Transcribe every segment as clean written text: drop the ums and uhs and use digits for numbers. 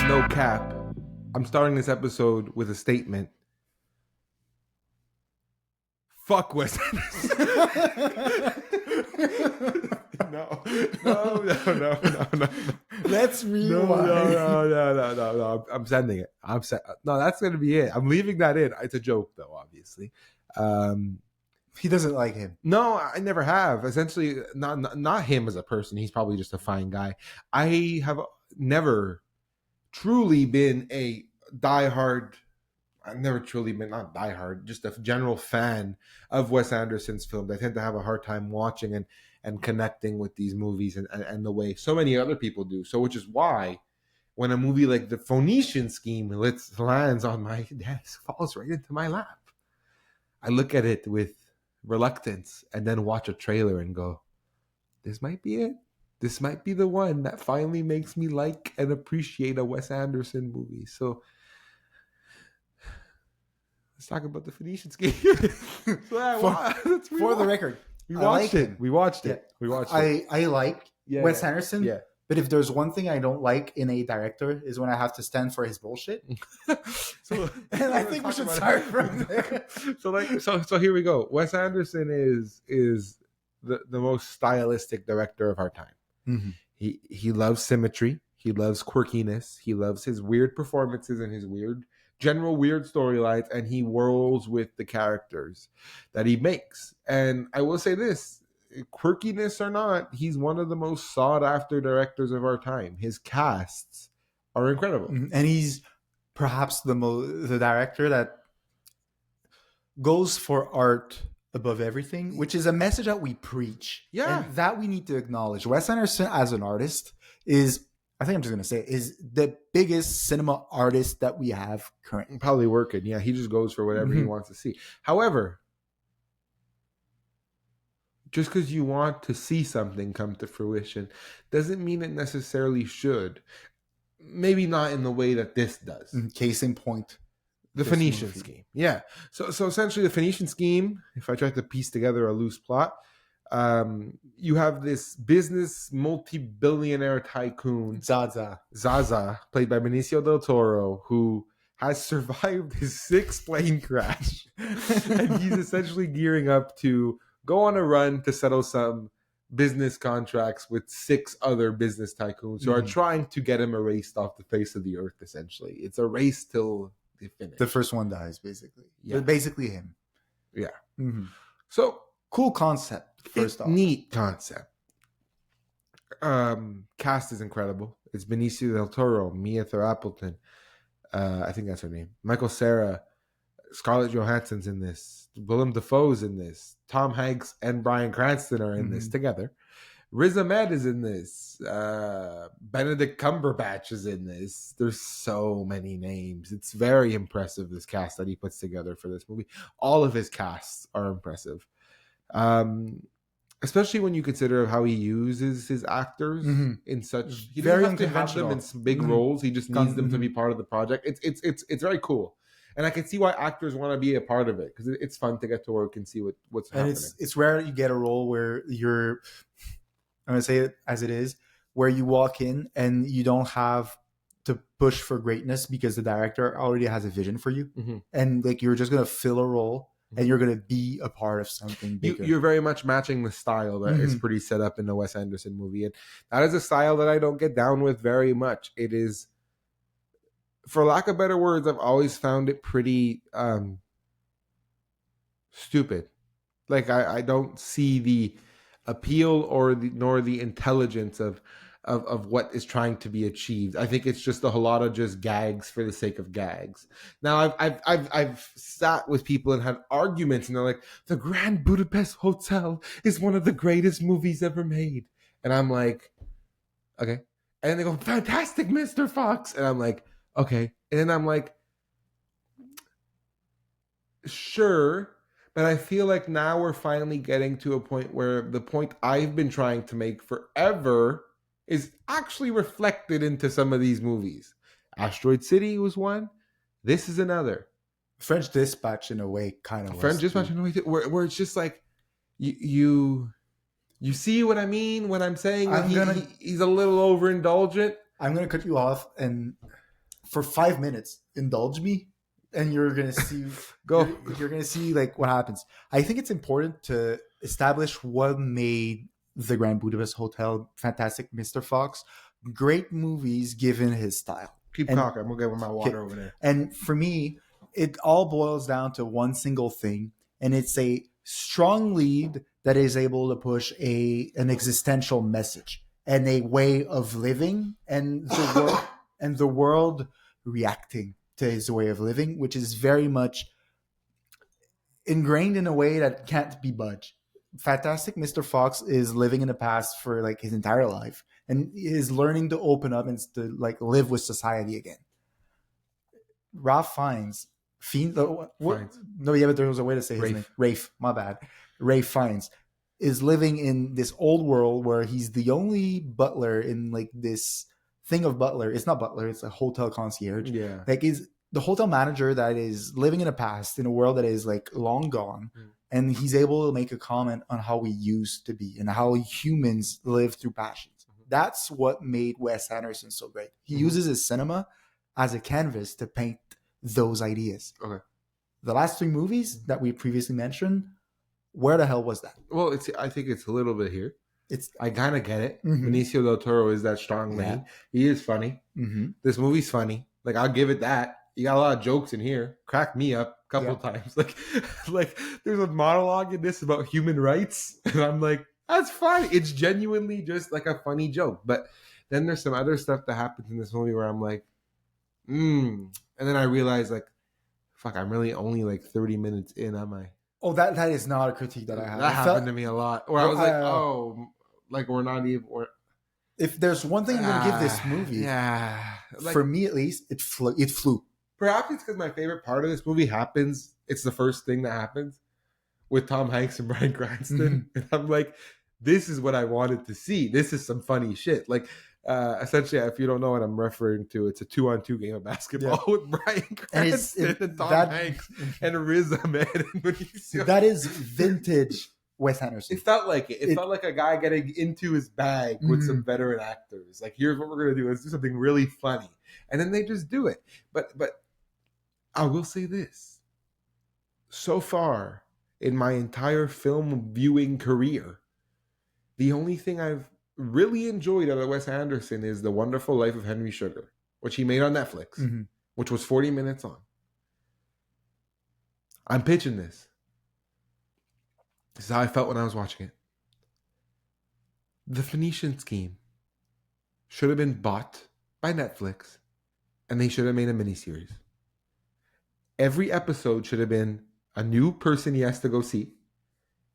No cap. I'm starting this episode with a statement. Fuck Wes Anderson. No. Let's rewind. No. I'm sending it. No, that's gonna be it. I'm leaving that in. It's a joke, though. Obviously. He doesn't like him. No, I never have. Essentially, not him as a person. He's probably just a fine guy. I have never truly been a diehard. I've never truly been, not diehard, just a general fan of Wes Anderson's films. I tend to have a hard time watching and connecting with these movies and the way so many other people do. So, which is why when a movie like The Phoenician Scheme lands on my desk, falls right into my lap, I look at it with reluctance and then watch a trailer and go, this might be it. This might be the one that finally makes me like and appreciate a Wes Anderson movie. So let's talk about The Phoenician Scheme. For the record, we watched it. We watched it. I like Wes Anderson. Yeah. But if there's one thing I don't like in a director is when I have to stand for his bullshit. And I think we should start from there. So here we go. Wes Anderson is the most stylistic director of our time. Mm-hmm. He loves symmetry. He loves quirkiness. He loves his weird performances and his general weird storylines, and he whirls with the characters that he makes. And I will say this, quirkiness or not, he's one of the most sought after directors of our time. His casts are incredible. And he's perhaps the director that goes for art above everything, which is a message that we preach. Yeah. And that we need to acknowledge. Wes Anderson as an artist is, I think I'm just going to say, is the biggest cinema artist that we have currently. Probably working. Yeah, he just goes for whatever he wants to see. However, just because you want to see something come to fruition doesn't mean it necessarily should. Maybe not in the way that this does. Case in point. The Phoenician Scheme. Yeah. So essentially the Phoenician Scheme, if I try to piece together a loose plot, you have this business multi-billionaire tycoon, Zaza, played by Benicio del Toro, who has survived his 6th plane crash. And he's essentially gearing up to go on a run to settle some business contracts with 6 other business tycoons who are trying to get him erased off the face of the earth, essentially. It's a race till they finish. The first one dies, basically. Yeah. Basically him. Yeah. Mm-hmm. So, cool concept, first off. Neat concept. Cast is incredible. It's Benicio del Toro, Mia Therapelton. I think that's her name. Michael Cera, Scarlett Johansson's in this. Willem Dafoe's in this. Tom Hanks and Bryan Cranston are in this together. Riz Ahmed is in this. Benedict Cumberbatch is in this. There's so many names. It's very impressive, this cast that he puts together for this movie. All of his casts are impressive. Especially when you consider how he uses his actors in such... He doesn't have to have them in some big roles. He just needs them to be part of the project. It's very cool. And I can see why actors want to be a part of it, because it's fun to get to work and see what's happening. And it's rare you get a role where you're, I'm going to say it as it is, where you walk in and you don't have to push for greatness because the director already has a vision for you. And like you're just going to fill a role and you're going to be a part of something bigger. You're very much matching the style that is pretty set up in the Wes Anderson movie. And that is a style that I don't get down with very much. It is... For lack of better words, I've always found it pretty stupid. Like I don't see the appeal nor the intelligence of what is trying to be achieved. I think it's just a whole lot of just gags for the sake of gags. Now I've sat with people and had arguments, and they're like, "The Grand Budapest Hotel is one of the greatest movies ever made," and I'm like, "Okay," and then they go, "Fantastic, Mr. Fox," and I'm like, okay. And then I'm like, sure. But I feel like now we're finally getting to a point where the point I've been trying to make forever is actually reflected into some of these movies. Asteroid City was one. This is another. French Dispatch in a way kind of. French Dispatch in a way where it's just like you see what I mean when I'm saying that he's a little overindulgent. I'm going to cut you off and for 5 minutes, indulge me, and you're gonna see Go. You're gonna see like what happens. I think it's important to establish what made the Grand Budapest Hotel fantastic. Mr. Fox, great movies given his style. Keep And- talking. I'm gonna get my water over there. And for me, it all boils down to one single thing, and it's a strong lead that is able to push an existential message and a way of living, and the world reacting to his way of living, which is very much ingrained in a way that can't be budged. Fantastic Mr. Fox is living in the past for like his entire life and is learning to open up and to like live with society again. Ralph Fiennes, but there was a way to say his name. Rafe, my bad. Rafe Fiennes is living in this old world where he's the only butler in like this thing of butler. It's not butler, it's a hotel concierge. Yeah. Like is the hotel manager that is living in the past in a world that is like long gone. And he's able to make a comment on how we used to be and how humans live through passions. That's what made Wes Anderson so great. He uses his cinema as a canvas to paint those ideas. Okay. The last 3 movies that we previously mentioned, where the hell was that? Well, I think it's a little bit here. I kind of get it. Mhm. Benicio del Toro is that strong man. He is funny. Mm-hmm. This movie's funny. Like, I'll give it that. You got a lot of jokes in here. Cracked me up a couple times. Like there's a monologue in this about human rights, and I'm like, that's fine. It's genuinely just like a funny joke. But then there's some other stuff that happens in this movie where I'm like, and then I realize like, fuck, I'm really only like 30 minutes in, am I? Oh, that is not a critique that I have. That happened to me a lot. Or I was like, like we're not even. If there's one thing I'm going to give this movie, like, for me at least, it flew. Perhaps it's because my favorite part of this movie happens. It's the first thing that happens with Tom Hanks and Bryan Cranston. And I'm like, this is what I wanted to see. This is some funny shit. Like, essentially, if you don't know what I'm referring to, it's a 2-on-2 game of basketball with Bryan Cranston and Tom Hanks and Riz Ahmed and Benicio. That is vintage Wes Anderson. It felt like it. It felt like a guy getting into his bag with some veteran actors. Like, here's what we're gonna do. Let's do something really funny, and then they just do it. But I will say this: so far in my entire film viewing career, the only thing I've really enjoyed out of Wes Anderson is The Wonderful Life of Henry Sugar, which he made on Netflix, which was 40 minutes on. I'm pitching this. This is how I felt when I was watching it. The Phoenician Scheme should have been bought by Netflix, and they should have made a miniseries. Every episode should have been a new person he has to go see,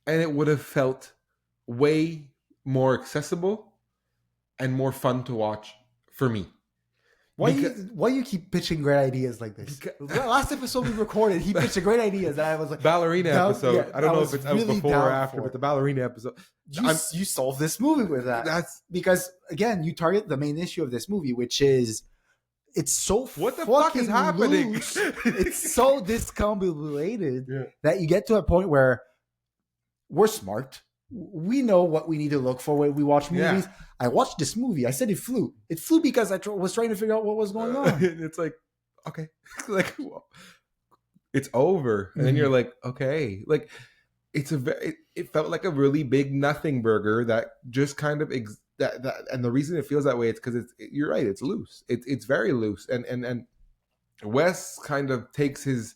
and it would have felt way more accessible and more fun to watch for me. Why you keep pitching great ideas like this? The last episode we recorded, he pitched great ideas, and I was like, ballerina episode. Yeah, I don't know if it's really before or after, but the ballerina episode. You solved this movie with that. That's because again, you target the main issue of this movie, which is it's so what the fuck is happening? It's so discombobulated that you get to a point where we're smart. We know what we need to look for when we watch movies. Yeah. I watched this movie. I said it flew. It flew because I was trying to figure out what was going on. It's like, okay, like it's over, and then you're like, okay, like it felt like a really big nothing burger that just kind of that and the reason it feels that way is because you're right, it's loose. It's very loose, and Wes kind of takes his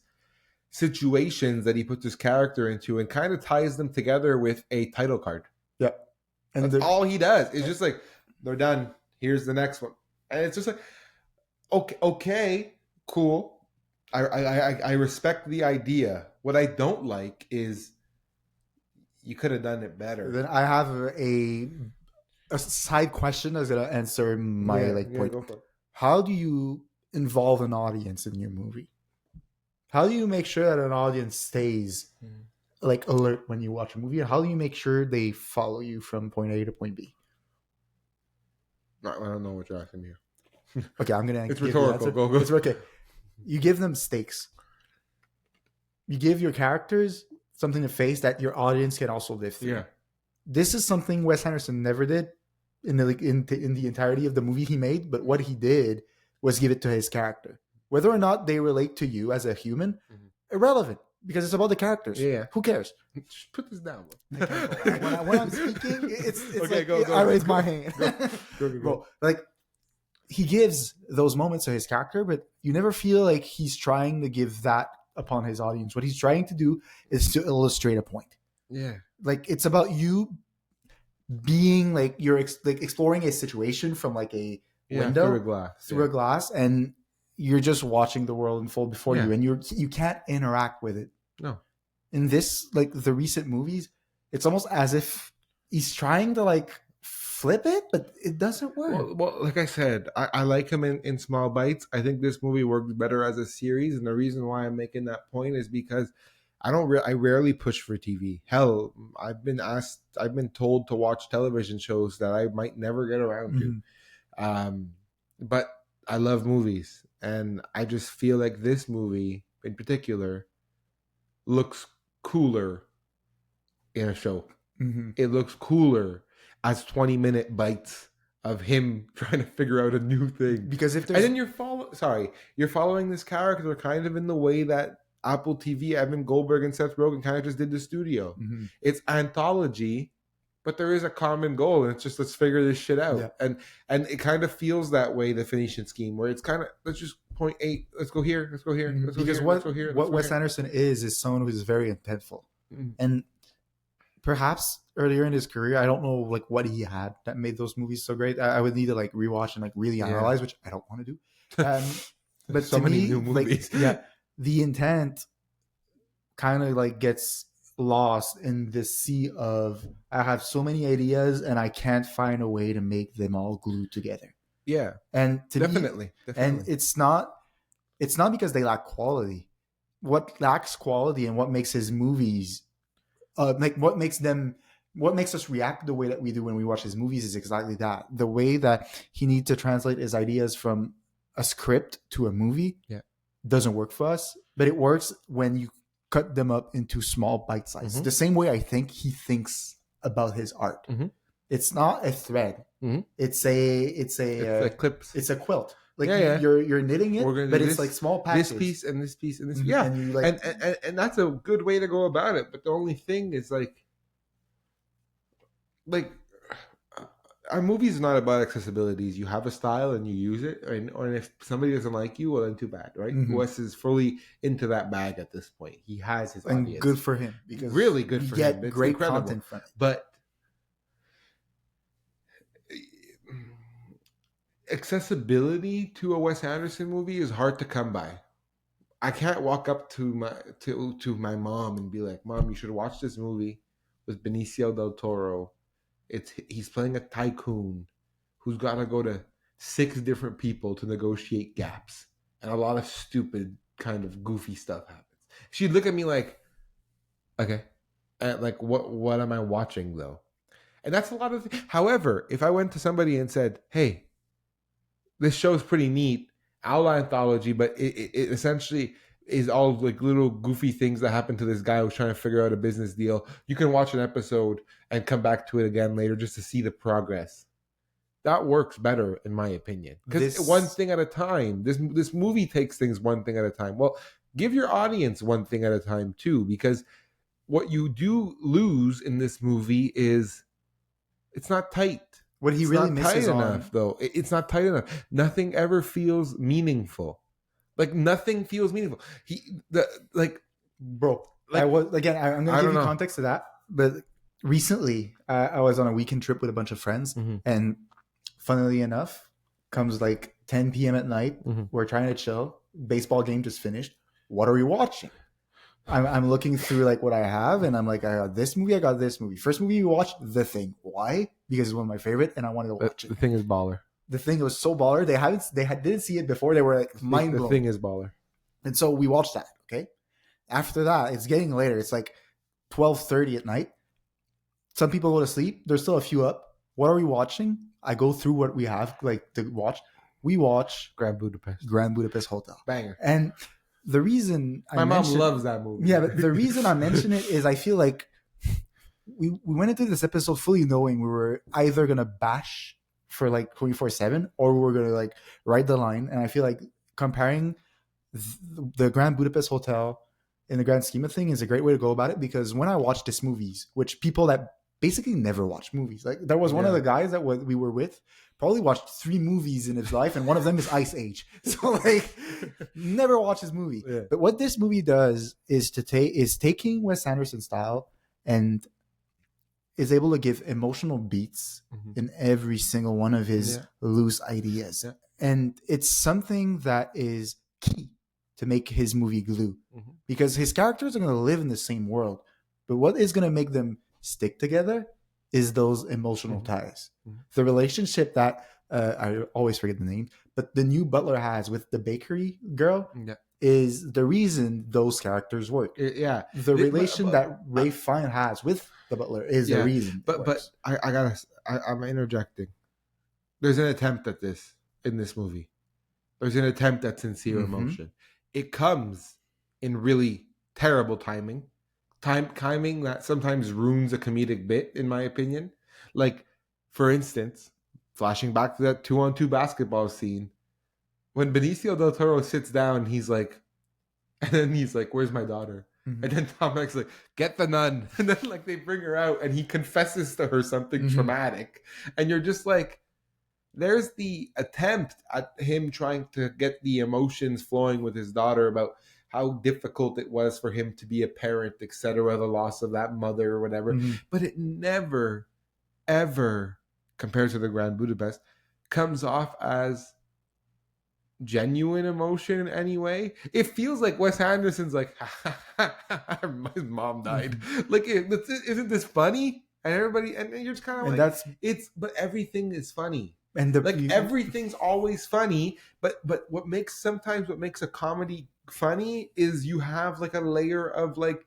situations that he puts his character into and kind of ties them together with a title card. Yeah. And that's all he does. It's just like, they're done. Here's the next one. And it's just like, okay, cool. I respect the idea. What I don't like is you could have done it better. Then I have a side question that's going to answer my point. Go for it. How do you involve an audience in your movie? How do you make sure that an audience stays like alert when you watch a movie? How do you make sure they follow you from point A to point B? I don't know what you're asking me. Okay, I'm gonna. It's rhetorical. Go. It's okay. You give them stakes. You give your characters something to face that your audience can also live through. Yeah. This is something Wes Anderson never did in the entirety of the movie he made. But what he did was give it to his character. Whether or not they relate to you as a human, irrelevant, because it's about the characters. Yeah. Who cares? Just put this down. When I'm speaking, it's Okay, like go, I raise go. my hand. Go. Bro, like he gives those moments to his character, but you never feel like he's trying to give that upon his audience. What he's trying to do is to illustrate a point. Yeah. Like it's about you being like you're exploring a situation from like a window through a glass, and you're just watching the world unfold before Yeah. you, and you can't interact with it. No. In this, like the recent movies, it's almost as if he's trying to like flip it, but it doesn't work. Well, like I said, I like him in small bites. I think this movie works better as a series, and the reason why I'm making that point is because I rarely push for TV. Hell, I've been told to watch television shows that I might never get around to. But I love movies, and I just feel like this movie in particular looks cooler in a show. It looks cooler as 20-minute bites of him trying to figure out a new thing. Because if there's... And then you're following this character kind of in the way that Apple TV, Evan Goldberg and Seth Rogen kind of just did the studio. It's Anthology, but there is a common goal, and it's just let's figure this shit out. Yeah. And it kind of feels that way, the Phoenician Scheme, where it's kind of let's just point eight, let's go here, let's go here, let's go because here, what let's go here, what Wes Anderson is someone who is very intentful, and perhaps earlier in his career, I don't know like what he had that made those movies so great. I would need to like rewatch and like really analyze, which I don't want to do. But so to many me, new movies. Like, the intent kind of like gets lost in this sea of I have so many ideas and I can't find a way to make them all glue together. Yeah, and to definitely. And it's not because they lack quality. What lacks quality and what makes his movies, like what makes us react the way that we do when we watch his movies is exactly that. The way that he needs to translate his ideas from a script to a movie doesn't work for us, but it works when you cut them up into small bite sizes. The same way I think he thinks about his art. It's not a thread. It's a clips. It's a quilt. Like you're knitting it, but it's like small patches. This piece and this piece and this. Yeah, and, you like, and that's a good way to go about it. But the only thing is like our movie is not about accessibilities. You have a style and you use it, or if somebody doesn't like you, well then too bad, right? Wes is fully into that bag at this point. He has his audience. And good for him, because really good for him. It's great incredible content from it. But accessibility to a Wes Anderson movie is hard to come by. I can't walk up to my mom and be like, "Mom, you should watch this movie with Benicio del Toro. He's playing a tycoon who's got to go to 6 different people to negotiate gaps, and a lot of stupid kind of goofy stuff happens." She'd look at me like, "Okay, like what am I watching though?" And that's a lot of. However, if I went to somebody and said, "Hey, this show's pretty neat, Anthology, but it essentially is all like little goofy things that happen to this guy who's trying to figure out a business deal. You can watch an episode and come back to it again later just to see the progress." That works better, in my opinion, because one thing at a time. This movie takes things one thing at a time. Well, give your audience one thing at a time too, because what you do lose in this movie is it's not tight. What he really misses enough, though. It's not tight enough. Nothing ever feels meaningful. Like nothing feels meaningful. Bro. I'm gonna give you context to that. But recently, I was on a weekend trip with a bunch of friends, and funnily enough, comes like 10 p.m. at night. We're trying to chill. Baseball game just finished. What are we watching? I'm looking through like what I have, and I'm like, I got this movie, I got this movie. First movie we watched, The Thing. Why? Because it's one of my favorite, and I wanted to watch it. The Thing is baller. The Thing was so baller. They didn't see it before. They were like mind blown. The Thing is baller. And so we watched that. Okay. After that, it's getting later. It's like 12:30 at night. Some people go to sleep. There's still a few up. What are we watching? I go through what we have like to watch. We watch Grand Budapest Hotel. Banger. And the reason my mom loves that movie. Yeah, but the reason I mention it is I feel like we went into this episode fully knowing we were either gonna bash for like 24/7, or we're gonna like ride the line. And I feel like comparing the Grand Budapest Hotel in the grand scheme of thing is a great way to go about it, because when I watch this movies, which people that basically never watch movies, like there was one of the guys that we were with probably watched 3 movies in his life, and one of them is Ice Age. So like never watched his movie. Yeah. But what this movie does is taking Wes Anderson style and is able to give emotional beats in every single one of his loose ideas. Yeah. And it's something that is key to make his movie glue, because his characters are going to live in the same world, but what is going to make them stick together is those emotional ties. The relationship that I always forget the name, but the new butler has with the bakery girl is the reason those characters work. Yeah, the relation that Ray Fiennes has with the butler is the reason. But I'm interjecting. There's an attempt at this in this movie. There's an attempt at sincere emotion. It comes in really terrible timing that sometimes ruins a comedic bit, in my opinion. Like, for instance, flashing back to that 2-on-2 basketball scene, when Benicio del Toro sits down, he's like, where's my daughter? And then Tom Hanks is like, get the nun. And then like they bring her out and he confesses to her something traumatic. And you're just like, there's the attempt at him trying to get the emotions flowing with his daughter about how difficult it was for him to be a parent, etc., the loss of that mother or whatever. But it never, ever, compared to the Grand Budapest, comes off as genuine emotion in any way. It feels like Wes Anderson's like, his mom died. Like, isn't this funny? And everybody, and you're just kind of like, but everything is funny. And everything's always funny, but what makes a comedy funny is you have like a layer of like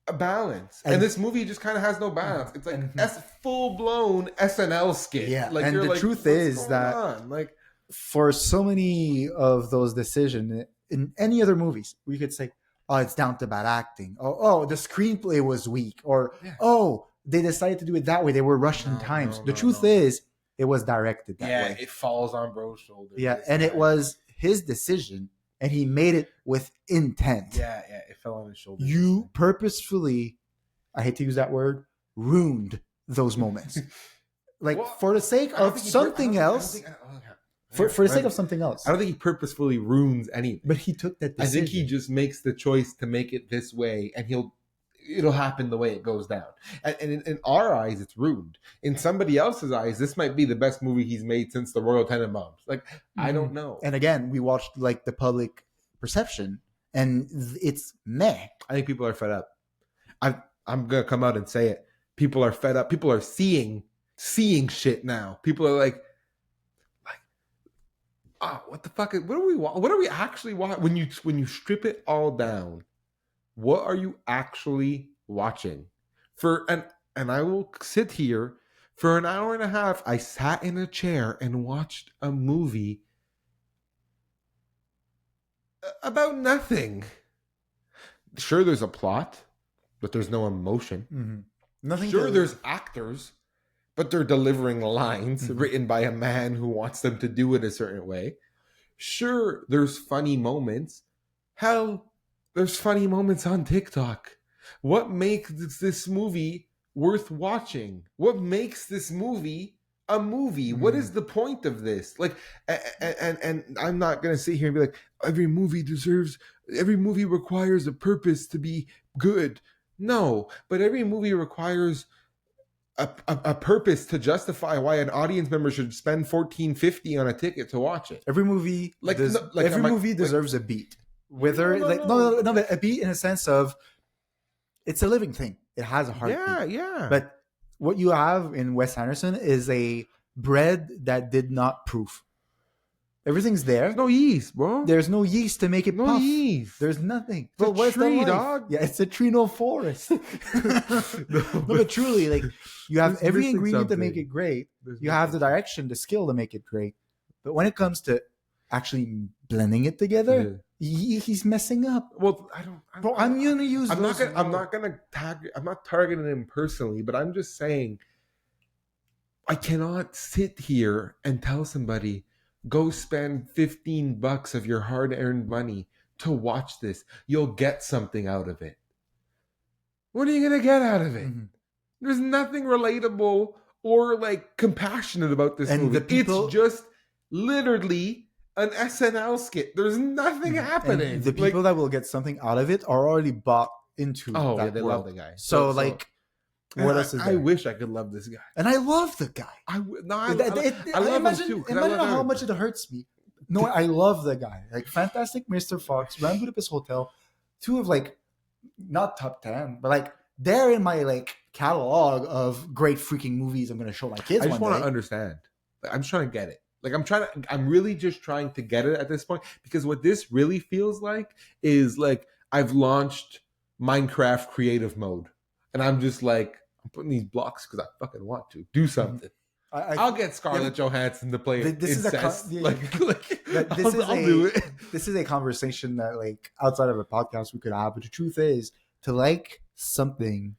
a balance. And this movie just kind of has no balance. It's like full blown SNL skit. Yeah, like, and the truth is that like, for so many of those decisions in any other movies, we could say, oh, it's down to bad acting. Oh, the screenplay was weak, or oh, they decided to do it that way. They were rushing times. The truth is, it was directed that way. Yeah, it falls on Bro's shoulders. Yeah, and it was his decision, and he made it with intent. Yeah, it fell on his shoulders. You purposefully, I hate to use that word, ruined those moments. Like, for the sake of something else. For the sake of something else. I don't think he purposefully ruins anything. But he took that decision. I think he just makes the choice to make it this way, and it'll happen the way it goes down. And in our eyes, it's ruined. In somebody else's eyes, this might be the best movie he's made since the Royal Tenenbaums. Like, I don't know. And again, we watched like the public perception, and it's meh. I think people are fed up. I'm gonna come out and say it. People are fed up. People are seeing shit now. People are like, oh, what the fuck? What are we actually watching? When you strip it all down, what are you actually watching? And I will sit here for an hour and a half. I sat in a chair and watched a movie about nothing. Sure, there's a plot, but there's no emotion. Nothing. Sure, there's actors, but they're delivering lines written by a man who wants them to do it a certain way. Sure, there's funny moments. Hell, there's funny moments on TikTok. What makes this movie worth watching? What makes this movie a movie? What is the point of this? Like, and I'm not going to sit here and be like, every movie requires a purpose to be good. No, but every movie requires a purpose to justify why an audience member should spend $14.50 on a ticket to watch it. Every movie deserves a beat. Whether a beat in a sense of it's a living thing. It has a heartbeat. Yeah. But what you have in Wes Anderson is a bread that did not proof. Everything's there. There's no yeast, bro. There's no yeast to make it puff. Yeast. There's nothing. It's a tree, dog. Yeah, it's a tree, no forest. But truly, like, you have every ingredient to make it great. You have the direction, the skill to make it great. But when it comes to actually blending it together, he's messing up. Well, I'm not targeting him personally, but I'm just saying, I cannot sit here and tell somebody, go spend $15 of your hard-earned money to watch this. You'll get something out of it. What are you going to get out of it? Mm-hmm. There's nothing relatable or like compassionate about this And movie. the people- It's just literally an SNL skit. There's nothing happening. And the people that will get something out of it are already bought into oh, that yeah, they world. love the guy. So like, what else is there? I wish I could love this guy. And I love the guy. I love imagine, him too. 'Cause I imagine love how everybody. much it hurts me. No, I love the guy. Like Fantastic Mr. Fox, Grand Budapest Hotel, two of like not top 10, but like they're in my like catalog of great freaking movies I'm gonna show my kids. I just want to understand. Like, I'm just trying to get it. Like I'm really just trying to get it at this point, because what this really feels like is like I've launched Minecraft creative mode, and I'm just like, I'm putting these blocks because I fucking want to do something. I'll get Scarlett Johansson to play this incest. Is I'll do it. This is a conversation that like outside of a podcast we could have, but the truth is, to like something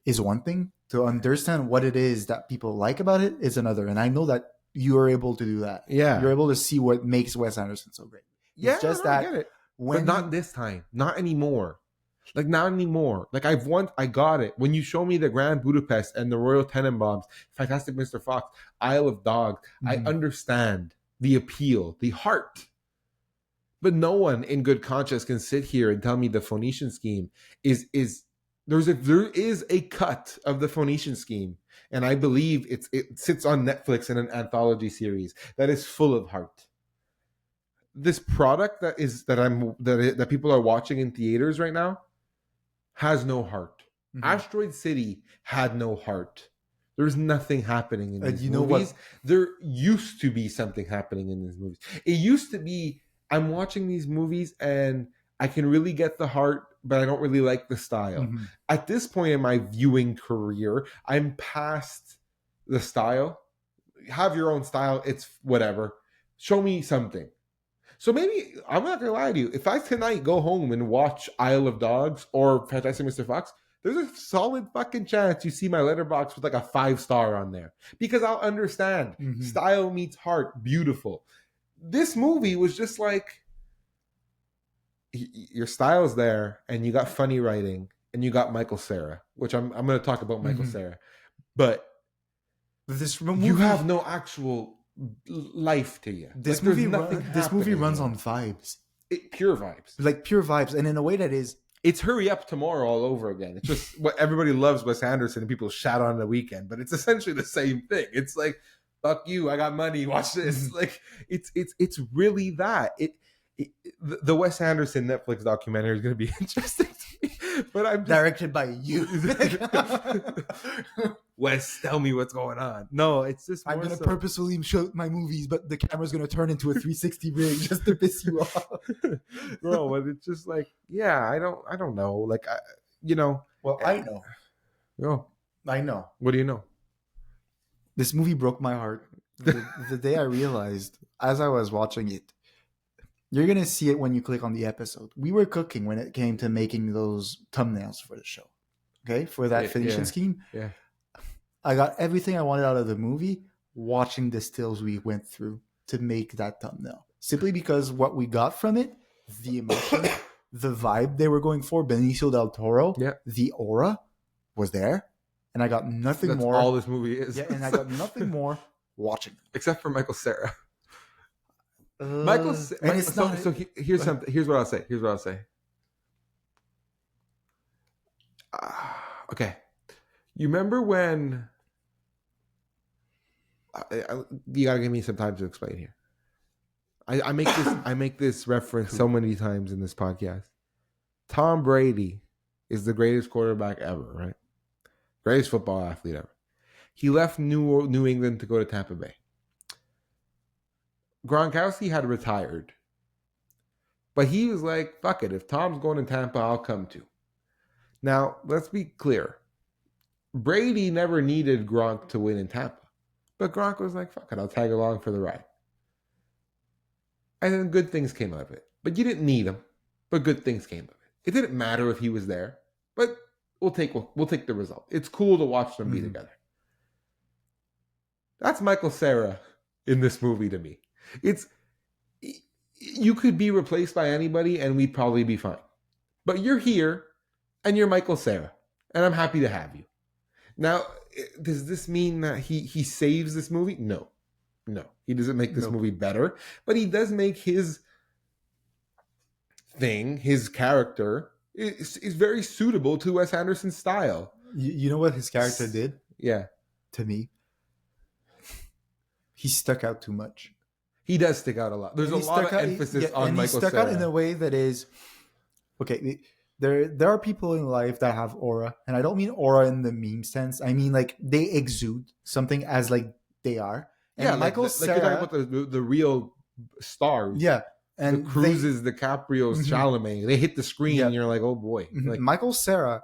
is one thing. To understand what it is that people like about it is another. And I know that you are able to do that. Yeah, you're able to see what makes Wes Anderson so great. Yeah, just I that get it. when but not this time. Not anymore. Like, not anymore. Like, I got it. When you show me the Grand Budapest and the Royal Tenenbaums, Fantastic Mr. Fox, Isle of Dogs, I understand the appeal, the heart. But no one in good conscience can sit here and tell me the Phoenician Scheme there is a cut of the Phoenician Scheme, and I believe it sits on Netflix in an anthology series that is full of heart. This product that people are watching in theaters right now has no heart. Mm-hmm. Asteroid City had no heart. There's nothing happening in these movies. There used to be something happening in these movies. It used to be, I'm watching these movies and I can really get the heart, but I don't really like the style. Mm-hmm. At this point in my viewing career, I'm past the style. Have your own style. It's whatever. Show me something. So maybe, I'm not going to lie to you, if I tonight go home and watch Isle of Dogs or Fantastic Mr. Fox, there's a solid fucking chance you see my letterbox with like a 5-star on there. Because I'll understand. Mm-hmm. Style meets heart. Beautiful. This movie was just like, your style's there, and you got funny writing, and you got Michael Cera, which I'm going to talk about Michael Cera. But you have no actual life to you. This movie runs on vibes. Pure vibes. Like pure vibes. And in a way that is, it's Hurry Up Tomorrow all over again. It's just what everybody loves Wes Anderson and people shout on the weekend, but it's essentially the same thing. It's like, fuck you, I got money, watch this. Like it's really that. The Wes Anderson Netflix documentary is going to be interesting to me, but I'm just, directed by you. Wes, tell me what's going on. No, it's just I'm going to purposefully show my movies, but the camera's going to turn into a 360 rig just to piss you off. Bro, but it's just like, yeah, I don't know. Like, Well, I know. Oh, I know. What do you know? This movie broke my heart. The day I realized, as I was watching it, you're going to see it when you click on the episode. We were cooking when it came to making those thumbnails for the show. Okay? For that Phoenician Scheme. Yeah. I got everything I wanted out of the movie watching the stills we went through to make that thumbnail. Simply because what we got from it, the emotion, the vibe they were going for, Benicio del Toro, the aura was there. And I got nothing more. That's all this movie is. Yeah, and I got nothing more watching. Except for Michael Cera. Here's something. Here's what I'll say. Okay. You remember when you gotta give me some time to explain here. I make this reference so many times in this podcast. Tom Brady is the greatest quarterback ever, right? Greatest football athlete ever. He left New England to go to Tampa Bay. Gronkowski had retired. But he was like, fuck it. If Tom's going to Tampa, I'll come too. Now, let's be clear. Brady never needed Gronk to win in Tampa. But Gronk was like, fuck it, I'll tag along for the ride. And then good things came out of it. But you didn't need him. But good things came of it. It didn't matter if he was there. But we'll take the result. It's cool to watch them be together. That's Michael Cera in this movie to me. It's you could be replaced by anybody and we'd probably be fine. But you're here and you're Michael Cera, and I'm happy to have you. Now, does this mean that he saves this movie? No. No. He doesn't make this movie better, but he does make his thing, his character is very suitable to Wes Anderson's style. You know what his character did? Yeah. To me, he stuck out too much. He does stick out a lot. There's a lot of emphasis on Michael Cera. He stuck out in a way that is okay. There are people in life that have aura, and I don't mean aura in the meme sense. I mean like they exude something as like they are. And yeah, Michael Cera, like you're talking about the real stars. Yeah, and the Cruzes, the Caprios, Chalamet. They hit the screen, and you're like, oh boy. Like, Michael Cera,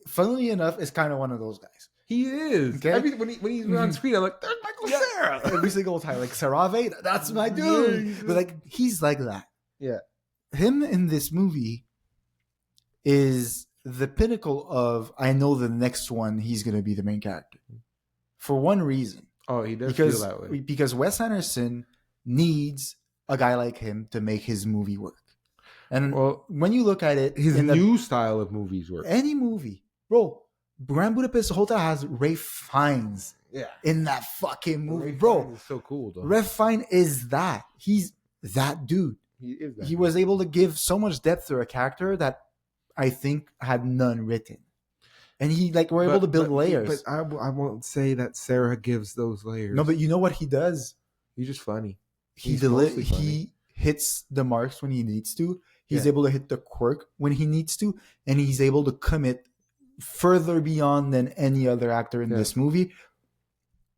funnily enough, is kind of one of those guys. He is. Okay? When he's on screen, I'm like, there's Michael Cera. Every single time, like Cerave, that's my dude. But like, he's like that. Yeah. Him in this movie is the pinnacle of, I know the next one, he's going to be the main character. For one reason. Oh, he does feel that way. Because Wes Anderson needs a guy like him to make his movie work. And when you look at it, his new style of movies work. Any movie. Bro, Grand Budapest Hotel has Ralph Fiennes in that fucking movie. Bro, is so cool, though. Ralph Fiennes is that. He's that dude. He is that. He was able to give so much depth to a character that I think had none written. And he were able to build layers. But I won't say that Cera gives those layers. No, but you know what he does? He's just funny. He hits the marks when he needs to. He's able to hit the quirk when he needs to. And he's able to commit further beyond than any other actor in this movie,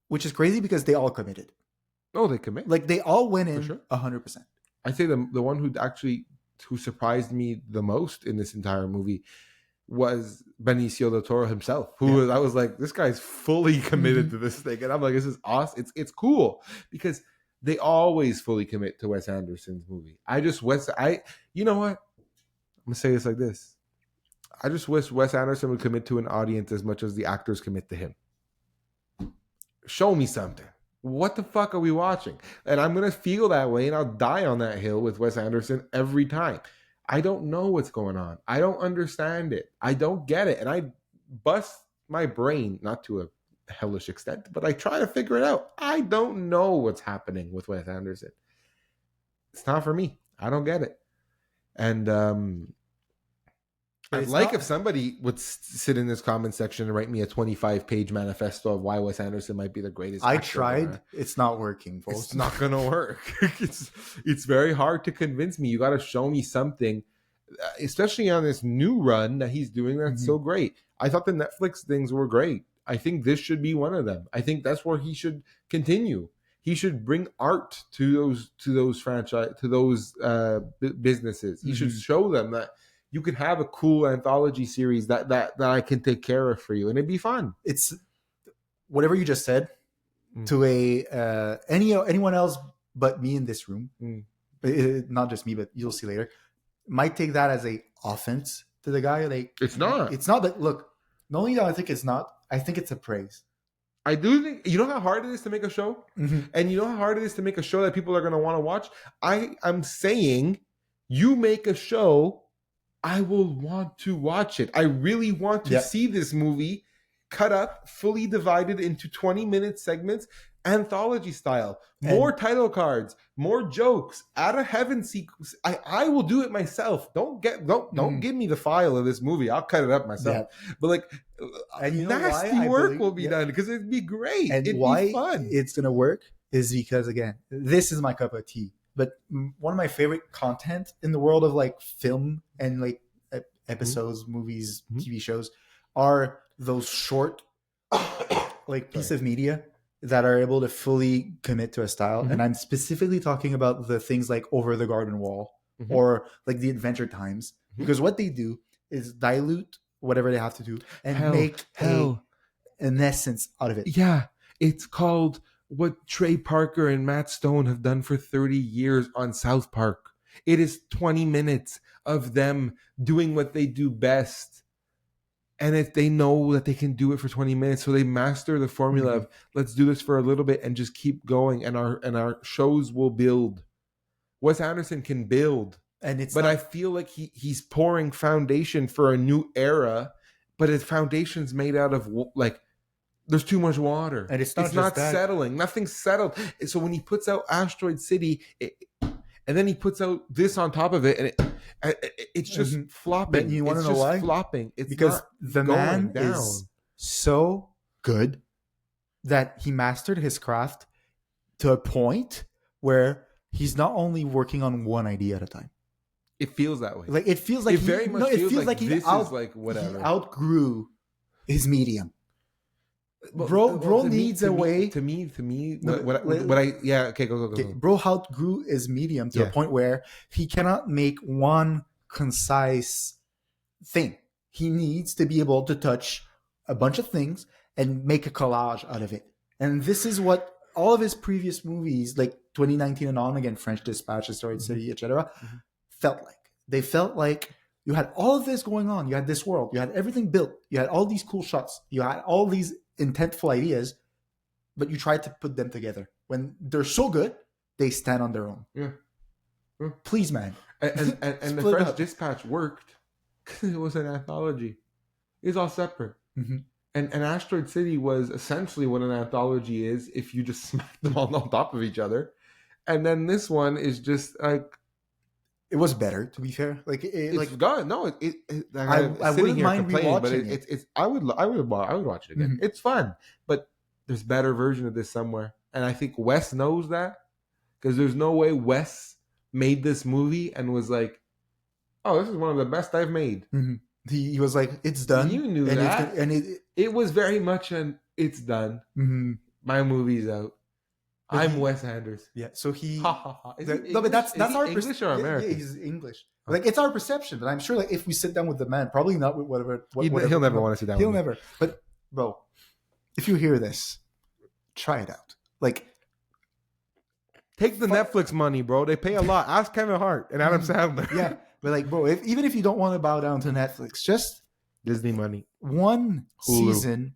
which is crazy because they all committed. Oh, they commit. Like they all went in 100%. I say the one who surprised me the most in this entire movie was Benicio del Toro himself, I was like, this guy's fully committed to this thing, and I'm like, this is awesome. It's cool because they always fully commit to Wes Anderson's movie. You know what? I'm gonna say this like this. I just wish Wes Anderson would commit to an audience as much as the actors commit to him. Show me something. What the fuck are we watching? And I'm going to feel that way, and I'll die on that hill with Wes Anderson every time. I don't know what's going on. I don't understand it. I don't get it. And I bust my brain, not to a hellish extent, but I try to figure it out. I don't know what's happening with Wes Anderson. It's not for me. I don't get it. And I'd like if somebody would sit in this comment section and write me a 25-page manifesto of why Wes Anderson might be the greatest. I tried. It's not working, folks. It's not going to work. It's very hard to convince me. You got to show me something, especially on this new run that he's doing that's so great. I thought the Netflix things were great. I think this should be one of them. I think that's where he should continue. He should bring art to those franchise, to those businesses. He should show them that you can have a cool anthology series that I can take care of for you, and it'd be fun. It's whatever you just said to anyone else but me in this room. Not just me, but you'll see later. Might take that as a offense to the guy. It's not. It's not that. Look, not only that I think it's not. I think it's a praise. I do think, you know how hard it is to make a show, and you know how hard it is to make a show that people are going to want to watch. I'm saying, you make a show, I will want to watch it. I really want to see this movie cut up, fully divided into 20-minute segments, anthology style, more title cards, more jokes, out of heaven sequence. I will do it myself. Don't give me the file of this movie. I'll cut it up myself. But nasty work will be done because it'd be great. And it'd be fun. It's gonna work is because, again, this is my cup of tea. But one of my favorite content in the world of film and episodes, movies, TV shows are those short piece of media that are able to fully commit to a style. And I'm specifically talking about the things like Over the Garden Wall or the Adventure Times, because what they do is dilute whatever they have to do and make an essence out of it. Yeah, it's called what Trey Parker and Matt Stone have done for 30 years on South Park. It is 20 minutes of them doing what they do best And if they know that they can do it for 20 minutes, so they master the formula of let's do this for a little bit and just keep going, and our shows will build. Wes Anderson can build, but I feel like he's pouring foundation for a new era, but his foundation's made out of like there's too much water, and it's not settling. Nothing's settled. So when he puts out Asteroid City, and then he puts out this on top of it, and it's just flopping. But you want to know why? Flopping. It's because the man is so good that he mastered his craft to a point where he's not only working on one idea at a time. It feels that way. Like it feels like it very much feels like this is like whatever. He outgrew his medium. Bro needs a way. To me. Go. Bro outgrew his medium to a point where he cannot make one concise thing. He needs to be able to touch a bunch of things and make a collage out of it. And this is what all of his previous movies, like 2019 and on again, French Dispatch, Asteroid City, etc., felt like. They felt like you had all of this going on. You had this world. You had everything built. You had all these cool shots. You had all these intentful ideas, but you tried to put them together. When they're so good, they stand on their own. Yeah. Please, man. And the French Dispatch worked because it was an anthology. It's all separate. And Asteroid City was essentially what an anthology is if you just smack them all on top of each other. And then this one is just like... It was better, to be fair. Like it's like gone. No, I wouldn't mind rewatching it. It's I would watch it again. It's fun, but there's a better version of this somewhere, and I think Wes knows that, because there's no way Wes made this movie and was like, "Oh, this is one of the best I've made." He was like, "It's done." You knew that, and it was very much an "It's done." My movie's out. I'm Wes Anderson. Yeah, so he. No, but that's our English or American? Yeah, he's English. Like it's our perception, but I'm sure like if we sit down with the man, probably not with whatever. He'll never want to sit down. He'll never. But bro, if you hear this, try it out. Like, take the Netflix money, bro. They pay a lot. Ask Kevin Hart and Adam Sandler. Yeah, but like, bro, even if you don't want to bow down to Netflix, just Disney money, one Hulu. Season.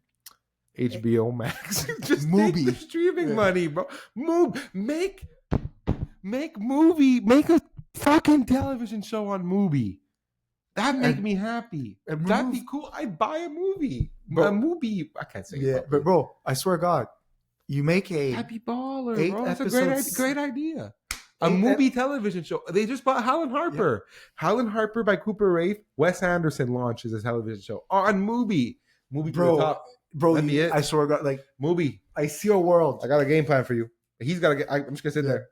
HBO Max. Just movie. Take the streaming money, bro. Make a fucking television show on Mubi. That'd make me happy. That'd be cool. I'd buy a movie. Bro, a movie. I can't say it. Yeah, but bro, I swear to God, you make that'd be baller, bro. That's a great idea. A movie television show. They just bought Howlin' Harper. Yeah. Howlin' Harper by Cooper Raiff. Wes Anderson launches a television show on Mubi. Mubi to the top. Bro, I swear to God, like Mubi. I see a world. I got a game plan for you. He's got to I'm just gonna sit there.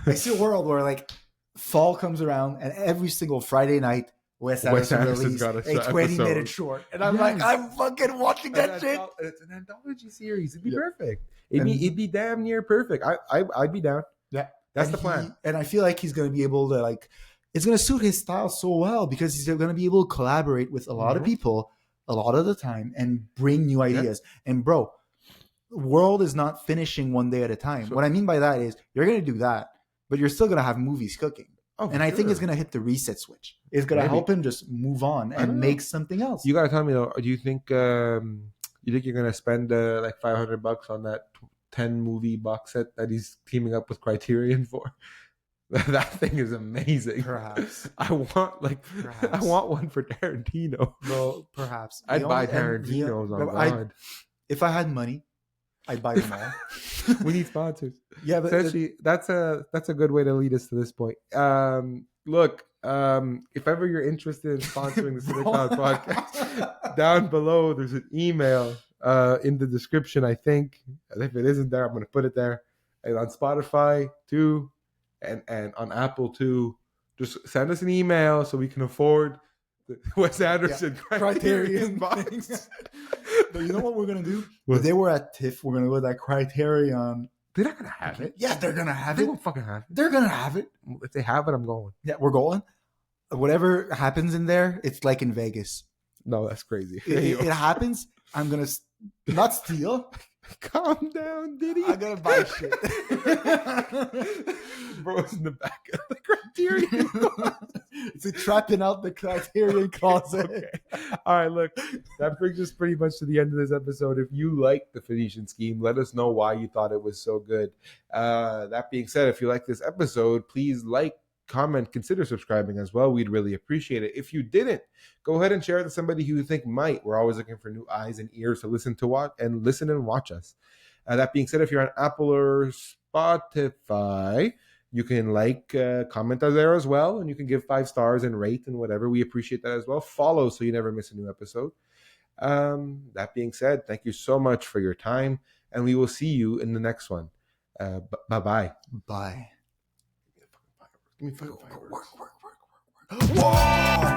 I see a world where like fall comes around and every single Friday night Wes Anderson released a 20-minute short, and I'm like, I'm fucking watching that shit. It's an anthology series. It'd be perfect. It'd be damn near perfect. I'd be down. Yeah, that's the plan. And I feel like he's gonna be able to like, it's gonna suit his style so well because he's gonna be able to collaborate with a lot of people a lot of the time and bring new ideas. And bro, world is not finishing one day at a time. Sure. What I mean by that is you're going to do that, but you're still going to have movies cooking. I think it's going to hit the reset switch. It's going to help him just move on and make something else. You got to tell me though, do you think you're going to spend like $500 on that 10 movie box set that he's teaming up with Criterion for? That thing is amazing. Perhaps. I want one for Tarantino. Well, perhaps. I'd buy Tarantino's. If I had money, I'd buy them all. We need sponsors. Yeah, but essentially, that's a good way to lead us to this point. Look, if ever you're interested in sponsoring the Silicon Podcast, down below there's an email in the description, I think. And if it isn't there, I'm going to put it there. And on Spotify too. And on Apple too, just send us an email so we can afford the Wes Anderson Criterion box. But you know what we're gonna do? When they were at TIFF, we're gonna go to that Criterion. They're not gonna have it. Yeah, they're gonna have They it. won't fucking have it. They're gonna have it. If they have it, I'm going. Yeah, we're going. Whatever happens in there, it's like in Vegas. No, that's crazy. It happens. I'm gonna Not steal. Calm down, Diddy. I'm gonna buy shit. Bro's in the back of the Criterion. It's a trapping out the Criterion closet. Okay. All right, look, that brings us pretty much to the end of this episode. If you like the Phoenician Scheme, let us know why you thought it was so good. That being said, if you like this episode, please like, comment, consider subscribing as well. We'd really appreciate it. If you didn't, go ahead and share it to somebody who you think might. We're always looking for new eyes and ears to listen and watch us. That being said, if you're on Apple or Spotify, you can comment there as well, and you can give 5 stars and rate and whatever. We appreciate that as well. Follow so you never miss a new episode. That being said, thank you so much for your time, and we will see you in the next one. Bye-bye. Bye. Give me fucking fireworks. Whoa!